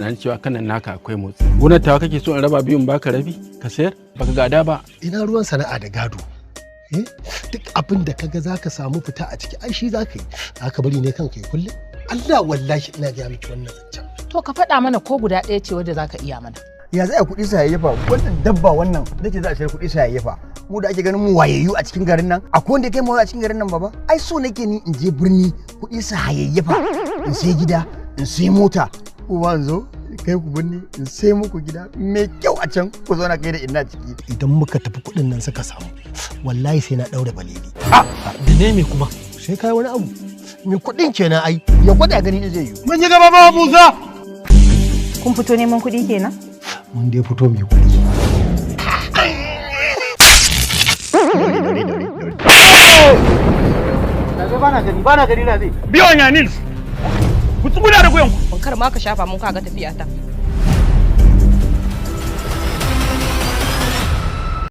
nan cewa kanan naka akwai motsi. Gonar tawa kake so in raba biyun baka rabi ka sayar baka gada ba. Ina ruwan sana'a da gado. Duk abin da kaga zaka samu fita a ciki ai shi zaka yi. Aka bari ne kanka kullum. Allah wallahi ina ga miki wannan zancen. To ka faɗa mana ko guda ɗaya ce wadda zaka iya mana. Ya za a kuɗi sayayyafa wannan dabba wannan nake za a sayar kuɗi sayayyafa mu da ake ganin mu wayayyu a cikin garin nan akwai wanda kai mu a cikin garin nan baba ai so nake ni in je birni kuɗi sayayyafa in sai gida in sai mota uwa zo kai ku birni in sai muku gida mai kyau a can ku zo na kai da ina ciki Idan muka tafi kuɗin nan suka samu wallahi sai na ɗaure baleli. Da ne me kuma? Sai kai wani abu. Me kuɗin kenan ai ya gwada gani zai yi. Mun yi gaba ba Musa. Kun fito neman kuɗi kenan? Mun dai fito mai kuɗi. Bana gani na zai. Biyon ya Nils. Ku tsuguna da guyan ku. Kar ma ka shafa mun kaga tafiya ta.